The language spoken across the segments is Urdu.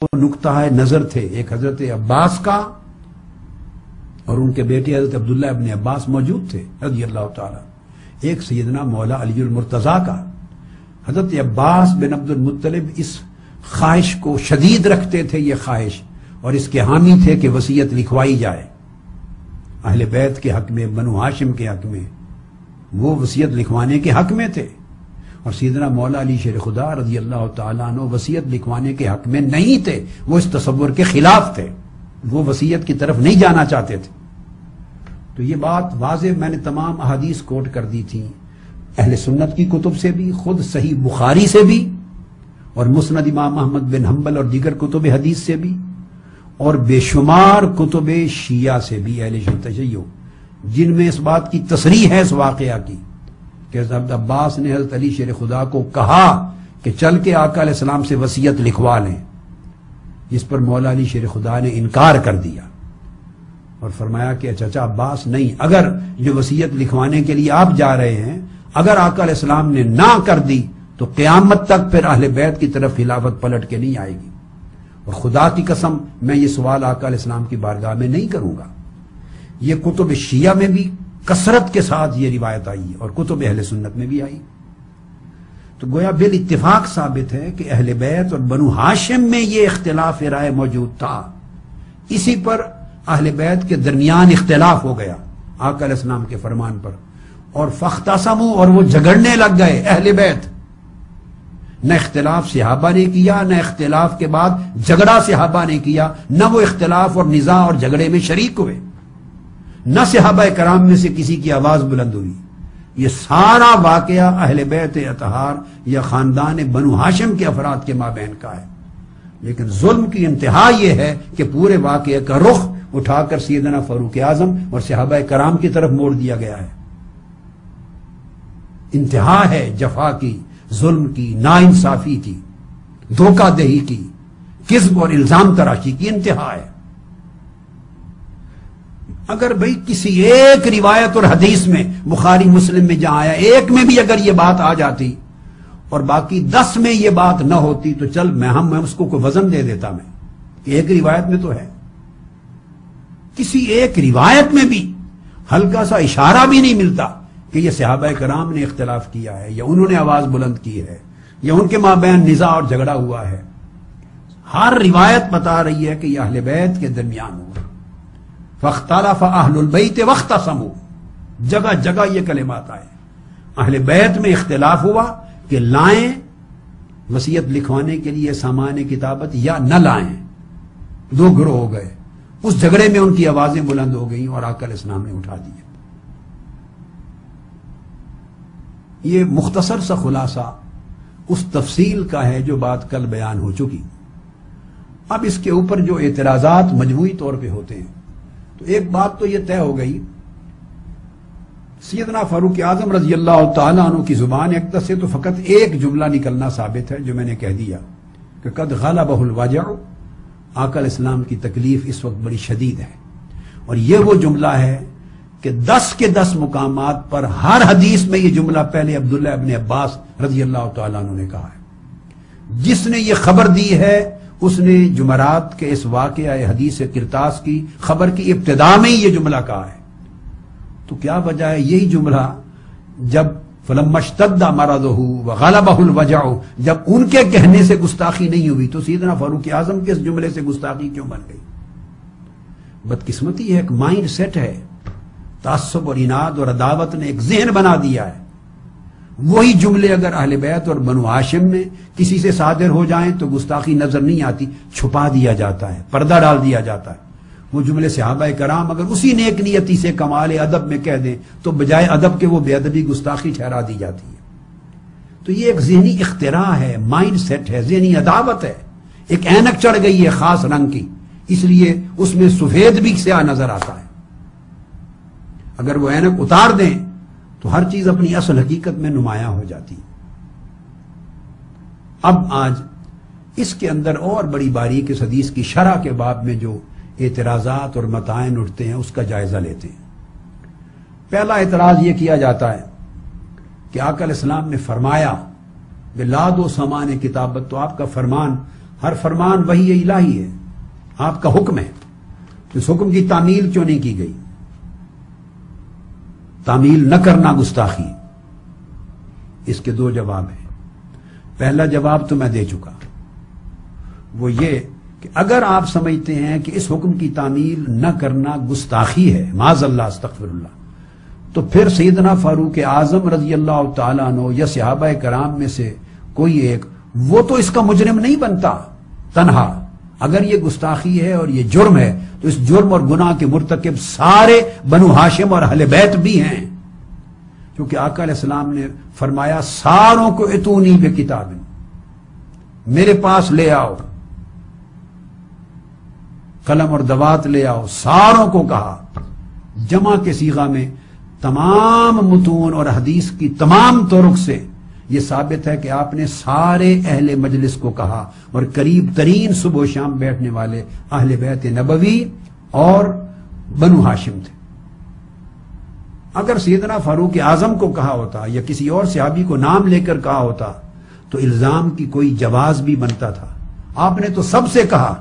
نقطہ نظر تھے، ایک حضرت عباس کا اور ان کے بیٹے حضرت عبداللہ ابن عباس موجود تھے رضی اللہ تعالیٰ، ایک سیدنا مولا علی المرتضیٰ کا۔ حضرت عباس بن عبد المطلب اس خواہش کو شدید رکھتے تھے، یہ خواہش، اور اس کے حامی تھے کہ وصیت لکھوائی جائے اہل بیت کے حق میں، بنو ہاشم کے حق میں، وہ وصیت لکھوانے کے حق میں تھے، اور سیدنا مولا علی شیر خدا رضی اللہ تعالیٰ عنہ وصیت لکھوانے کے حق میں نہیں تھے، وہ اس تصور کے خلاف تھے، وہ وصیت کی طرف نہیں جانا چاہتے تھے۔ تو یہ بات واضح میں نے تمام احادیث کوٹ کر دی تھی، اہل سنت کی کتب سے بھی، خود صحیح بخاری سے بھی، اور مسند امام احمد بن حنبل اور دیگر کتب حدیث سے بھی، اور بے شمار کتب شیعہ سے بھی، اہل تشیع، جن میں اس بات کی تصریح ہے اس واقعہ کی کہ حضرت عباس نے حضرت علی شیر خدا کو کہا کہ چل کے آقا علیہ السلام سے وصیت لکھوا لیں، جس پر مولا علی شیر خدا نے انکار کر دیا اور فرمایا کہ چچا عباس نہیں، اگر جو وصیت لکھوانے کے لیے آپ جا رہے ہیں اگر آقا علیہ السلام نے نہ کر دی تو قیامت تک پھر اہل بیت کی طرف خلافت پلٹ کے نہیں آئے گی، اور خدا کی قسم میں یہ سوال آقا علیہ السلام کی بارگاہ میں نہیں کروں گا۔ یہ کتب شیعہ میں بھی کثرت کے ساتھ یہ روایت آئی اور کتب اہل سنت میں بھی آئی، تو گویا بالاتفاق ثابت ہے کہ اہل بیت اور بنو ہاشم میں یہ اختلاف رائے موجود تھا، اسی پر اہل بیت کے درمیان اختلاف ہو گیا آقا علیہ السلام کے فرمان پر، اور فاختصموا، اور وہ جھگڑنے لگ گئے اہل بیت، نہ اختلاف صحابہ نے کیا، نہ اختلاف کے بعد جھگڑا صحابہ نے کیا، نہ وہ اختلاف اور نزاع اور جھگڑے میں شریک ہوئے، نہ صحابہ کرام میں سے کسی کی آواز بلند ہوئی۔ یہ سارا واقعہ اہل بیت اطہار یا خاندان بنو ہاشم کے افراد کے مابین کا ہے، لیکن ظلم کی انتہا یہ ہے کہ پورے واقعے کا رخ اٹھا کر سیدنا فاروق اعظم اور صحابہ کرام کی طرف موڑ دیا گیا ہے۔ انتہا ہے جفا کی، ظلم کی، ناانصافی کی، دھوکہ دہی کی، کذب اور الزام تراشی کی انتہا ہے۔ اگر بھئی کسی ایک روایت اور حدیث میں، بخاری مسلم میں جہاں آیا، ایک میں بھی اگر یہ بات آ جاتی اور باقی 10 میں یہ بات نہ ہوتی تو چل میں اس کو کوئی وزن دے دیتا، میں کہ ایک روایت میں تو ہے۔ کسی ایک روایت میں بھی ہلکا سا اشارہ بھی نہیں ملتا کہ یہ صحابہ کرام نے اختلاف کیا ہے، یا انہوں نے آواز بلند کی ہے، یا ان کے مابین نزاع اور جھگڑا ہوا ہے۔ ہر روایت بتا رہی ہے کہ یہ اہل بیت کے درمیان ہوا، فاختلف اہل البیت واختصموا، جگہ جگہ یہ کلمات آئے، اہل بیت میں اختلاف ہوا کہ لائیں وصیت لکھوانے کے لیے سامان کتابت یا نہ لائیں، دو گروہ ہو گئے، اس جھگڑے میں ان کی آوازیں بلند ہو گئیں اور آقا علیہ السلام نے اٹھا دیے۔ یہ مختصر سا خلاصہ اس تفصیل کا ہے جو بات کل بیان ہو چکی۔ اب اس کے اوپر جو اعتراضات مجموعی طور پہ ہوتے ہیں، تو ایک بات تو یہ طے ہو گئی، سیدنا فاروق اعظم رضی اللہ تعالیٰ عنہ کی زبان اقدس سے تو فقط ایک جملہ نکلنا ثابت ہے جو میں نے کہہ دیا کہ قد غلبہ الوجع، آقا علیہ السلام کی تکلیف اس وقت بڑی شدید ہے، اور یہ وہ جملہ ہے کہ 10 کے 10 مقامات پر ہر حدیث میں یہ جملہ پہلے عبداللہ ابن عباس رضی اللہ تعالیٰ عنہ نے کہا ہے۔ جس نے یہ خبر دی ہے اس نے جمعرات کے اس واقعہ حدیث کرتاس کی خبر کی ابتدا میں ہی یہ جملہ کہا ہے، تو کیا وجہ ہے یہی جملہ جب فلما اشتد مرضہ وغلبہ الوجع، جب ان کے کہنے سے گستاخی نہیں ہوئی تو سیدنا فاروق اعظم کے اس جملے سے گستاخی کیوں بن گئی؟ بدقسمتی ہے، ایک مائنڈ سیٹ ہے، تعصب اور اناد اور عداوت نے ایک ذہن بنا دیا ہے۔ وہی جملے اگر اہل بیت اور بنو ہاشم میں کسی سے صادر ہو جائیں تو گستاخی نظر نہیں آتی، چھپا دیا جاتا ہے، پردہ ڈال دیا جاتا ہے۔ وہ جملے صحابہ کرام اگر اسی نیک نیتی سے کمال ادب میں کہہ دیں تو بجائے ادب کے وہ بے ادبی گستاخی ٹھہرا دی جاتی ہے۔ تو یہ ایک ذہنی اختراع ہے، مائنڈ سیٹ ہے، ذہنی عداوت ہے، ایک اینک چڑھ گئی ہے خاص رنگ کی، اس لیے اس میں سفید بھی سیاہ نظر آتا ہے۔ اگر وہ اینک اتار دیں تو ہر چیز اپنی اصل حقیقت میں نمایاں ہو جاتی ہے۔ اب آج اس کے اندر اور بڑی باریک اس حدیث کی شرح کے باب میں جو اعتراضات اور متائن اٹھتے ہیں اس کا جائزہ لیتے ہیں۔ پہلا اعتراض یہ کیا جاتا ہے کہ آقا علیہ السلام نے فرمایا لا دو سامان کتابت، تو آپ کا فرمان ہر فرمان وحی الہی ہے، آپ کا حکم ہے، اس حکم کی تعمیل کیوں نہیں کی گئی؟ تعمیل نہ کرنا گستاخی۔ اس کے دو جواب ہیں۔ پہلا جواب تو میں دے چکا، وہ یہ کہ اگر آپ سمجھتے ہیں کہ اس حکم کی تعمیل نہ کرنا گستاخی ہے، معاذ اللہ استغفر اللہ، تو پھر سیدنا فاروق اعظم رضی اللہ تعالیٰ عنہ یا صحابہ کرام میں سے کوئی ایک، وہ تو اس کا مجرم نہیں بنتا تنہا۔ اگر یہ گستاخی ہے اور یہ جرم ہے تو اس جرم اور گناہ کے مرتکب سارے بنو ہاشم اور اہل بیت بھی ہیں، کیونکہ آقا علیہ السلام نے فرمایا ساروں کو اتونی بے کتاب، میرے پاس لے آؤ، قلم اور دوات لے آؤ، ساروں کو کہا، جمع کے صیغہ میں تمام متون اور حدیث کی تمام طرق سے یہ ثابت ہے کہ آپ نے سارے اہل مجلس کو کہا، اور قریب ترین صبح و شام بیٹھنے والے اہل بیت نبوی اور بنو ہاشم تھے۔ اگر سیدنا فاروق اعظم کو کہا ہوتا یا کسی اور صحابی کو نام لے کر کہا ہوتا تو الزام کی کوئی جواز بھی بنتا تھا۔ آپ نے تو سب سے کہا،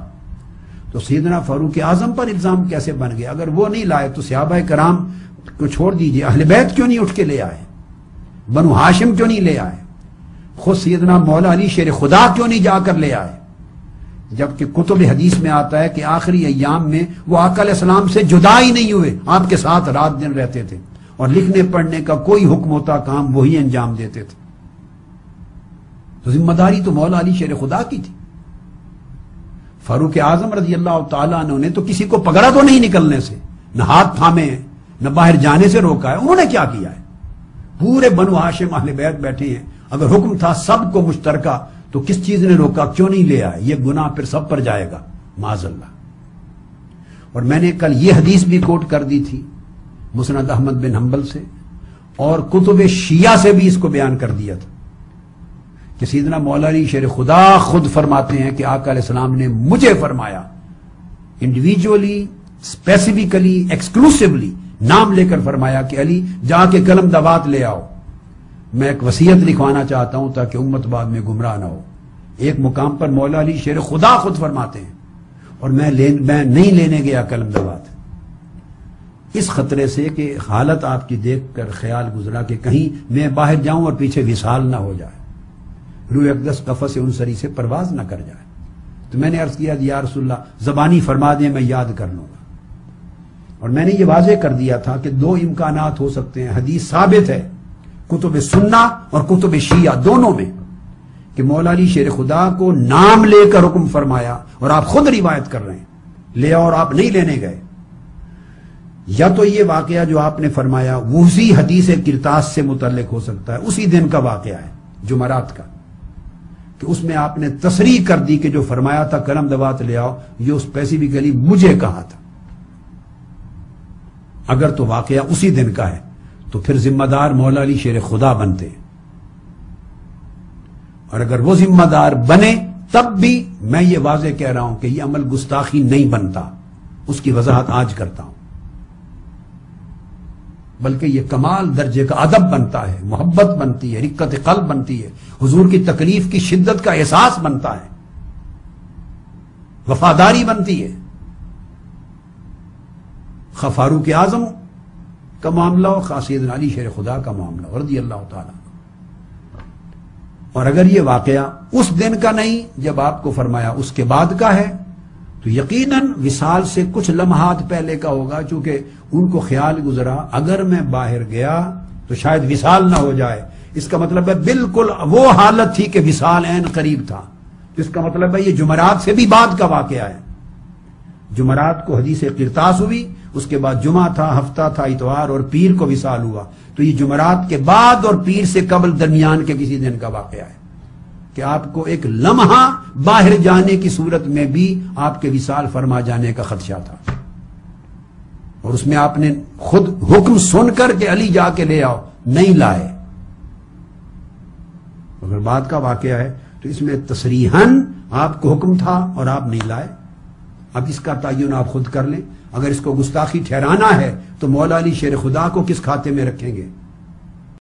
تو سیدنا فاروق اعظم پر الزام کیسے بن گیا؟ اگر وہ نہیں لائے تو صحابہ کرام کو چھوڑ دیجئے، اہل بیت کیوں نہیں اٹھ کے لے آئے؟ بنو ہاشم کیوں نہیں لے آئے؟ خود سیدنا مولا علی شیر خدا کیوں نہیں جا کر لے آئے؟ جبکہ کتب حدیث میں آتا ہے کہ آخری ایام میں وہ آقا علیہ السلام سے جدا ہی نہیں ہوئے، آپ کے ساتھ رات دن رہتے تھے، اور لکھنے پڑھنے کا کوئی حکم ہوتا کام وہی انجام دیتے تھے۔ تو ذمہ داری تو مولا علی شیر خدا کی تھی۔ فاروق اعظم رضی اللہ تعالیٰ عنہ نے تو کسی کو پکڑا تو نہیں نکلنے سے، نہ ہاتھ تھامے ہیں، نہ باہر جانے سے روکا ہے۔ انہوں نے کیا کیا ہے؟ پورے بنو ہاشم اہل بیت بیٹھے ہیں، اگر حکم تھا سب کو مشترکہ تو کس چیز نے روکا؟ کیوں نہیں لے آئے؟ یہ گناہ پھر سب پر جائے گا معاذ اللہ۔ اور میں نے کل یہ حدیث بھی کوٹ کر دی تھی مسند احمد بن حنبل سے، اور کتب شیعہ سے بھی اس کو بیان کر دیا تھا کہ سیدنا مولا علی شیر خدا خود فرماتے ہیں کہ آقا علیہ السلام نے مجھے فرمایا، انڈیویجولی، اسپیسیفکلی، ایکسکلوسیولی نام لے کر فرمایا کہ علی جا کے قلم دوات لے آؤ، میں ایک وصیت لکھوانا چاہتا ہوں تاکہ امت بعد میں گمراہ نہ ہو۔ ایک مقام پر مولا علی شیر خدا خود فرماتے ہیں، اور میں نہیں لینے گیا قلم دوات، اس خطرے سے کہ حالت آپ کی دیکھ کر خیال گزرا کہ کہیں میں باہر جاؤں اور پیچھے وصال نہ ہو جائے، روح اقدس قفس انصری سے پرواز نہ کر جائے۔ تو میں نے عرض کیا یا رسول اللہ زبانی فرما دیں، میں یاد کر لوں گا۔ اور میں نے یہ واضح کر دیا تھا کہ دو امکانات ہو سکتے ہیں، حدیث ثابت ہے کتب سنہ اور کتب شیعہ دونوں میں کہ مولا علی شیر خدا کو نام لے کر حکم فرمایا، اور آپ خود روایت کر رہے ہیں لے اور آپ نہیں لینے گئے، یا تو یہ واقعہ جو آپ نے فرمایا وہی حدیث کرتاس سے متعلق ہو سکتا ہے، اسی دن کا واقعہ ہے جمعرات کا، کہ اس میں آپ نے تصریح کر دی کہ جو فرمایا تھا قلم دوات لے آؤ یہ اسپیسیفکلی مجھے کہا تھا۔ اگر تو واقعہ اسی دن کا ہے تو پھر ذمہ دار مولا علی شیر خدا بنتے، اور اگر وہ ذمہ دار بنے تب بھی میں یہ واضح کہہ رہا ہوں کہ یہ عمل گستاخی نہیں بنتا، اس کی وضاحت آج کرتا ہوں، بلکہ یہ کمال درجے کا ادب بنتا ہے، محبت بنتی ہے، رقت قلب بنتی ہے، حضور کی تکلیف کی شدت کا احساس بنتا ہے، وفاداری بنتی ہے۔ خواہ فاروق اعظم کا معاملہ ہو، خواہ سیدنا علی شیر خدا کا معاملہ ہو رضی اللہ تعالیٰ۔ اور اگر یہ واقعہ اس دن کا نہیں جب آپ کو فرمایا اس کے بعد کا ہے تو یقیناً وصال سے کچھ لمحات پہلے کا ہوگا، چونکہ ان کو خیال گزرا اگر میں باہر گیا تو شاید وصال نہ ہو جائے، اس کا مطلب ہے بالکل وہ حالت تھی کہ وصال عین قریب تھا، اس کا مطلب ہے یہ جمعرات سے بھی بعد کا واقعہ ہے۔ جمعرات کو حدیث قرطاس ہوئی، اس کے بعد جمعہ تھا، ہفتہ تھا اتوار، اور پیر کو وصال ہوا، تو یہ جمعرات کے بعد اور پیر سے قبل درمیان کے کسی دن کا واقعہ ہے کہ آپ کو ایک لمحہ باہر جانے کی صورت میں بھی آپ کے وصال فرما جانے کا خدشہ تھا، اور اس میں آپ نے خود حکم سن کر کہ علی جا کے لے آؤ، نہیں لائے۔ اگر بعد کا واقعہ ہے تو اس میں تصریحاً آپ کو حکم تھا اور آپ نہیں لائے۔ اب اس کا تعین آپ خود کر لیں، اگر اس کو گستاخی ٹھہرانا ہے تو مولا علی شیر خدا کو کس کھاتے میں رکھیں گے؟